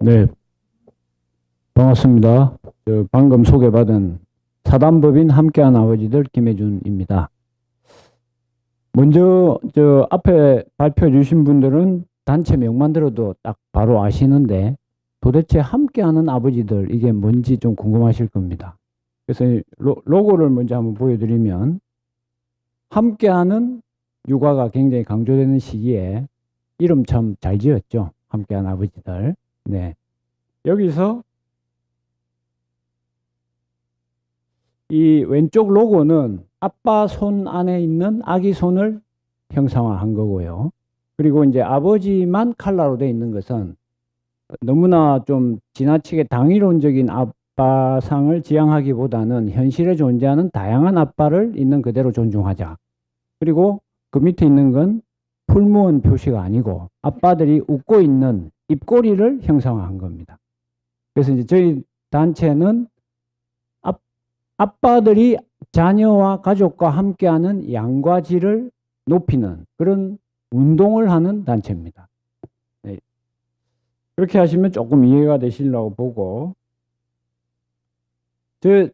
네, 반갑습니다. 방금 소개받은 사단법인 함께한 아버지들 김혜준입니다. 먼저 앞에 발표해 주신 분들은 단체명만 들어도 딱 바로 아시는데 도대체 함께하는 아버지들 이게 뭔지 좀 궁금하실 겁니다. 그래서 로고를 먼저 한번 보여드리면 함께하는 육아가 굉장히 강조되는 시기에 이름 참 잘 지었죠. 함께한 아버지들. 네. 여기서 이 왼쪽 로고는 아빠 손 안에 있는 아기 손을 형상화한 거고요. 그리고 이제 아버지만 칼라로 되어 있는 것은 너무나 좀 지나치게 당위론적인 아빠상을 지향하기보다는 현실에 존재하는 다양한 아빠를 있는 그대로 존중하자. 그리고 그 밑에 있는 건 풀무원 표시가 아니고 아빠들이 웃고 있는 입꼬리를 형상화한 겁니다. 그래서 이제 저희 단체는 아빠들이 자녀와 가족과 함께하는 양과 질을 높이는 그런 운동을 하는 단체입니다. 네. 그렇게 하시면 조금 이해가 되시려고 보고,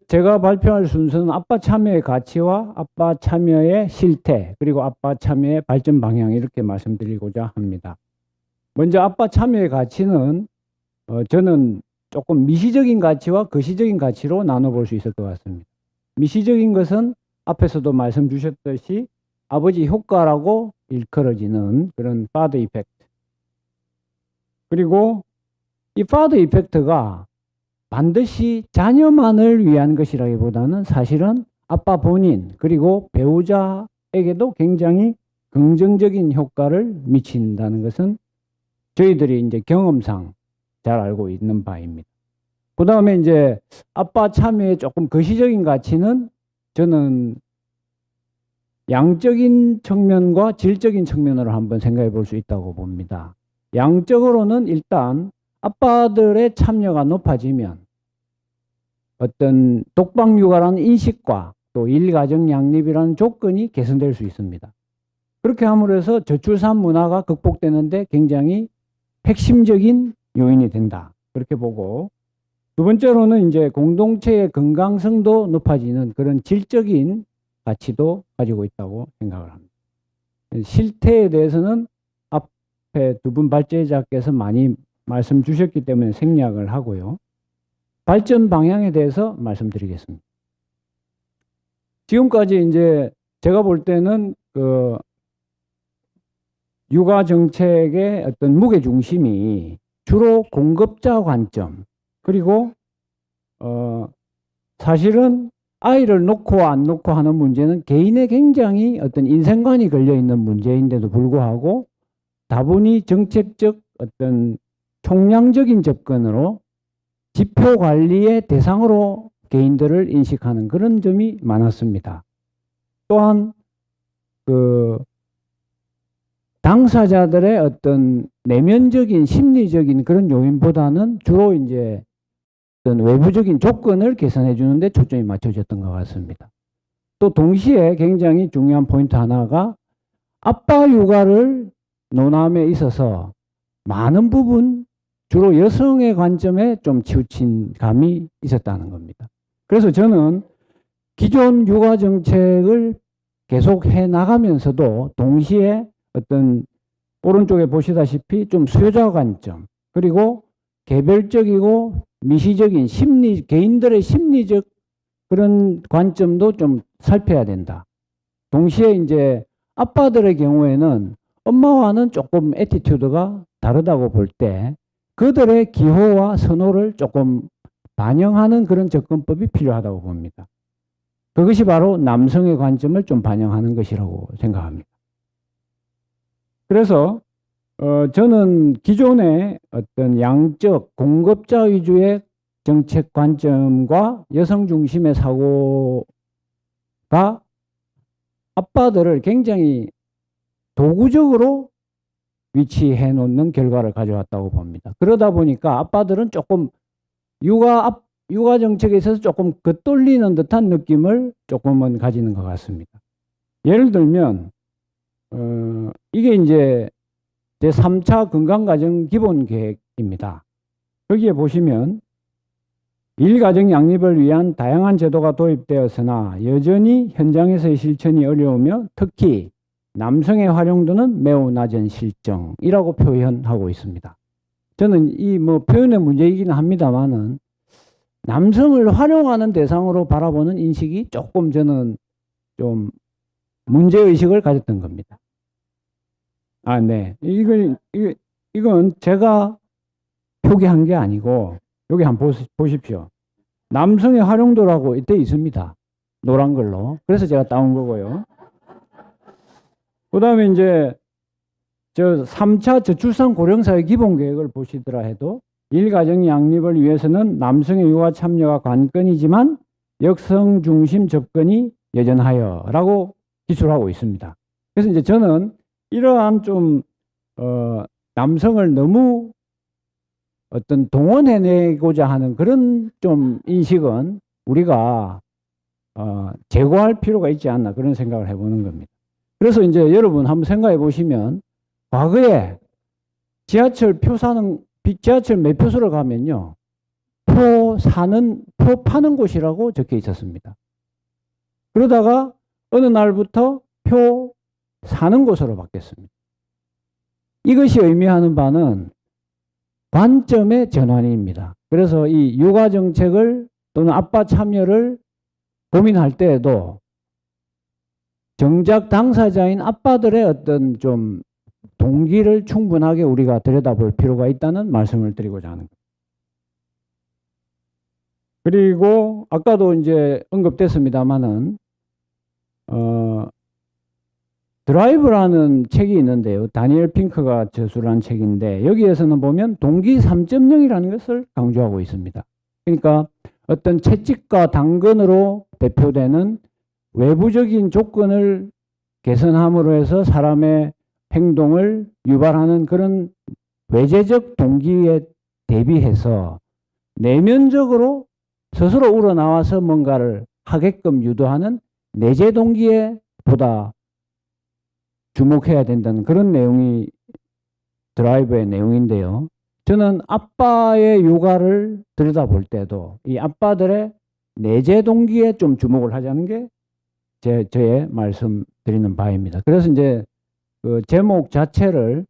제가 발표할 순서는 아빠 참여의 가치와 아빠 참여의 실태, 그리고 아빠 참여의 발전 방향 이렇게 말씀드리고자 합니다. 먼저 아빠 참여의 가치는 저는 조금 미시적인 가치와 거시적인 가치로 나눠볼 수 있을 것 같습니다. 미시적인 것은 앞에서도 말씀 주셨듯이 아버지 효과라고 일컬어지는 그런 파더 이펙트. 그리고 이 파더 이펙트가 반드시 자녀만을 위한 것이라기보다는 사실은 아빠 본인 그리고 배우자에게도 굉장히 긍정적인 효과를 미친다는 것은 저희들이 이제 경험상 잘 알고 있는 바입니다. 그 다음에 이제 아빠 참여의 조금 거시적인 가치는 저는 양적인 측면과 질적인 측면으로 한번 생각해 볼 수 있다고 봅니다. 양적으로는 일단 아빠들의 참여가 높아지면 어떤 독방 육아라는 인식과 또 일가정 양립이라는 조건이 개선될 수 있습니다. 그렇게 함으로 해서 저출산 문화가 극복되는데 굉장히 핵심적인 요인이 된다. 그렇게 보고, 두 번째로는 이제 공동체의 건강성도 높아지는 그런 질적인 가치도 가지고 있다고 생각을 합니다. 실태에 대해서는 앞에 두 분 발제자께서 많이 말씀 주셨기 때문에 생략을 하고요. 발전 방향에 대해서 말씀드리겠습니다. 지금까지 이제 제가 볼 때는 그 육아 정책의 어떤 무게 중심이 주로 공급자 관점, 그리고 사실은 아이를 놓고 안 놓고 하는 문제는 개인의 굉장히 어떤 인생관이 걸려 있는 문제인데도 불구하고 다분히 정책적 어떤 총량적인 접근으로 지표 관리의 대상으로 개인들을 인식하는 그런 점이 많았습니다. 또한 그 당사자들의 어떤 내면적인 심리적인 그런 요인보다는 주로 이제 어떤 외부적인 조건을 개선해 주는데 초점이 맞춰졌던 것 같습니다. 또 동시에 굉장히 중요한 포인트 하나가 아빠 육아를 논함에 있어서 많은 부분 주로 여성의 관점에 좀 치우친 감이 있었다는 겁니다. 그래서 저는 기존 육아 정책을 계속 해 나가면서도 동시에 어떤 오른쪽에 보시다시피 좀 수요자 관점, 그리고 개별적이고 미시적인 개인들의 심리적 그런 관점도 좀 살펴야 된다. 동시에 이제 아빠들의 경우에는 엄마와는 조금 애티튜드가 다르다고 볼 때 그들의 기호와 선호를 조금 반영하는 그런 접근법이 필요하다고 봅니다. 그것이 바로 남성의 관점을 좀 반영하는 것이라고 생각합니다. 그래서 저는 기존의 어떤 양적 공급자 위주의 정책 관점과 여성 중심의 사고가 아빠들을 굉장히 도구적으로 위치해 놓는 결과를 가져왔다고 봅니다. 그러다 보니까 아빠들은 조금 육아 정책에 있어서 조금 겉돌리는 듯한 느낌을 조금은 가지는 것 같습니다. 예를 들면 이게 이제 제3차 건강가정 기본계획입니다. 거기에 보시면 일가정 양립을 위한 다양한 제도가 도입되었으나 여전히 현장에서의 실천이 어려우며 특히 남성의 활용도는 매우 낮은 실정이라고 표현하고 있습니다. 저는 이 표현의 문제이기는 합니다만은 남성을 활용하는 대상으로 바라보는 인식이 조금 저는 좀 문제의식을 가졌던 겁니다. 네. 이건 제가 표기한 게 아니고 여기 한번 보십시오. 남성의 활용도라고 이때 있습니다. 노란 걸로. 그래서 제가 따온 거고요. 그 다음에 이제 3차 저출산 고령사회 기본계획을 보시더라 해도 일가정 양립을 위해서는 남성의 육아 참여가 관건이지만 여성 중심 접근이 여전하여 라고 기술하고 있습니다. 그래서 이제 저는 이러한 남성을 너무 어떤 동원해내고자 하는 그런 좀 인식은 우리가 제고할 필요가 있지 않나 그런 생각을 해보는 겁니다. 그래서 이제 여러분 한번 생각해 보시면 과거에 지하철 매표소를 가면요. 표 파는 곳이라고 적혀 있었습니다. 그러다가 어느 날부터 표 사는 곳으로 바뀌었습니다. 이것이 의미하는 바는 관점의 전환입니다. 그래서 이 육아 정책을 또는 아빠 참여를 고민할 때에도 정작 당사자인 아빠들의 어떤 좀 동기를 충분하게 우리가 들여다볼 필요가 있다는 말씀을 드리고자 하는 겁니다. 그리고 아까도 이제 언급됐습니다만은 드라이브라는 책이 있는데요. 다니엘 핑크가 저술한 책인데 여기에서는 보면 동기 3.0이라는 것을 강조하고 있습니다. 그러니까 어떤 채찍과 당근으로 대표되는 외부적인 조건을 개선함으로 해서 사람의 행동을 유발하는 그런 외재적 동기에 대비해서 내면적으로 스스로 우러나와서 뭔가를 하게끔 유도하는 내재 동기에 보다 주목해야 된다는 그런 내용이 드라이브의 내용인데요. 저는 아빠의 육아를 들여다볼 때도 이 아빠들의 내재 동기에 좀 주목을 하자는 게 저의 말씀드리는 바입니다. 그래서 이제 그 제목 자체를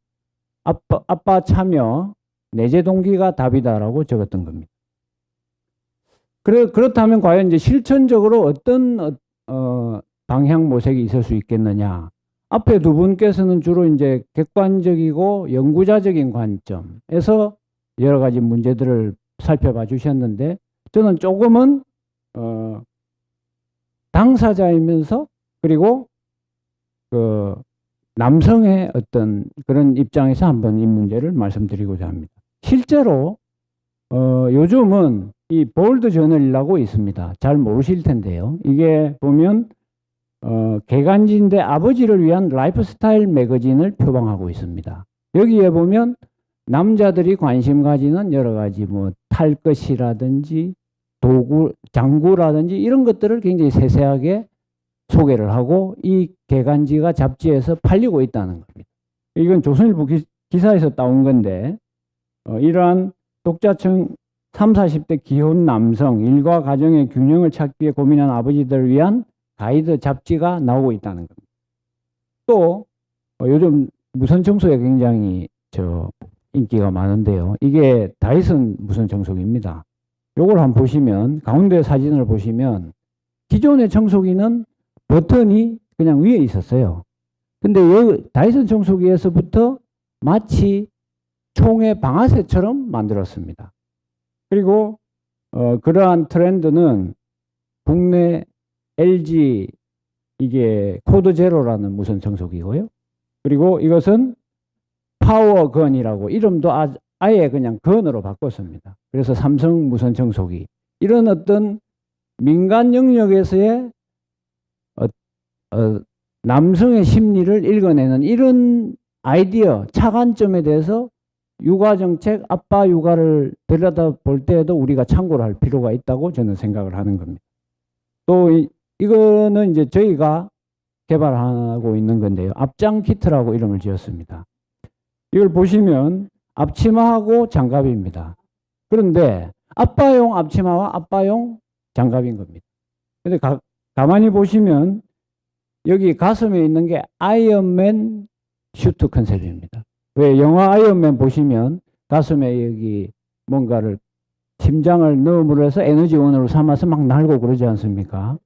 아빠 참여 내재 동기가 답이다라고 적었던 겁니다. 그렇다면 과연 이제 실천적으로 어떤 방향 모색이 있을 수 있겠느냐? 앞에 두 분께서는 주로 이제 객관적이고 연구자적인 관점에서 여러 가지 문제들을 살펴봐 주셨는데 저는 조금은 당사자이면서 그리고 그 남성의 어떤 그런 입장에서 한번 이 문제를 말씀드리고자 합니다. 실제로 요즘은 이 볼드 저널이라고 있습니다. 잘 모르실 텐데요. 이게 보면 개간지인데 아버지를 위한 라이프스타일 매거진을 표방하고 있습니다. 여기에 보면 남자들이 관심 가지는 여러 가지 탈 것이라든지 도구, 장구라든지 이런 것들을 굉장히 세세하게 소개를 하고 이 개간지가 잡지에서 팔리고 있다는 겁니다. 이건 조선일보 기사에서 따온 건데 이러한 독자층 30, 40대 기혼 남성, 일과 가정의 균형을 찾기 위해 고민하는 아버지들을 위한 가이드 잡지가 나오고 있다는 겁니다. 또 요즘 무선 청소에 굉장히 인기가 많은데요. 이게 다이슨 무선 청소기입니다. 요걸 한번 보시면 가운데 사진을 보시면 기존의 청소기는 버튼이 그냥 위에 있었어요. 근데 이 다이슨 청소기에서부터 마치 총의 방아쇠처럼 만들었습니다. 그리고 그러한 트렌드는 국내 LG 이게 코드 제로라는 무선 청소기고요. 그리고 이것은 파워건이라고 이름도 아예 그냥 건으로 바꿨습니다. 그래서 삼성 무선 청소기 이런 어떤 민간 영역에서의 남성의 심리를 읽어내는 이런 아이디어 차관점에 대해서 육아정책, 아빠 육아를 들여다볼 때에도 우리가 참고를 할 필요가 있다고 저는 생각을 하는 겁니다. 또 이거는 이제 저희가 개발하고 있는 건데요. 앞장 키트라고 이름을 지었습니다. 이걸 보시면 앞치마하고 장갑입니다. 그런데 아빠용 앞치마와 아빠용 장갑인 겁니다. 근데 가만히 보시면 여기 가슴에 있는 게 아이언맨 슈트 컨셉입니다. 왜 영화 아이언맨 보시면 가슴에 여기 뭔가를 심장을 넣음으로 해서 에너지원으로 삼아서 막 날고 그러지 않습니까?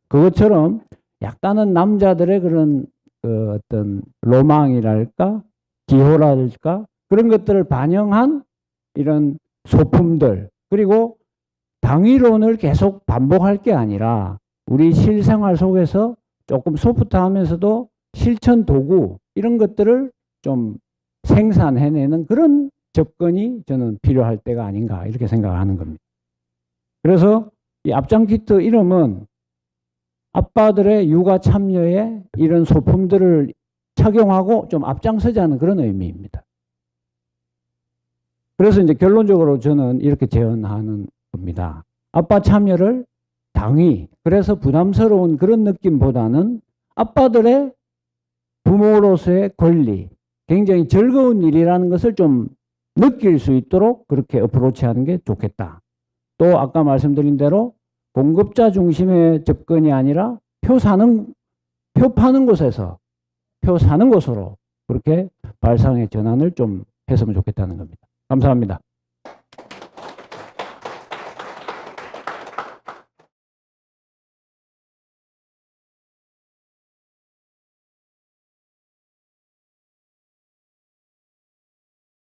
그것처럼 약간은 남자들의 그런 어떤 로망이랄까 기호랄까 그런 것들을 반영한 이런 소품들 그리고 당위론을 계속 반복할 게 아니라 우리 실생활 속에서 조금 소프트하면서도 실천 도구 이런 것들을 좀 생산해내는 그런 접근이 저는 필요할 때가 아닌가 이렇게 생각하는 겁니다. 그래서 이 앞장 키트 이름은 아빠들의 육아 참여에 이런 소품들을 착용하고 좀 앞장서자는 그런 의미입니다. 그래서 이제 결론적으로 저는 이렇게 제언하는 겁니다. 아빠 참여를 당위, 그래서 부담스러운 그런 느낌보다는 아빠들의 부모로서의 권리, 굉장히 즐거운 일이라는 것을 좀 느낄 수 있도록 그렇게 어프로치하는 게 좋겠다. 또 아까 말씀드린 대로 공급자 중심의 접근이 아니라 표 파는 곳에서 표 사는 곳으로 그렇게 발상의 전환을 좀 했으면 좋겠다는 겁니다. 감사합니다.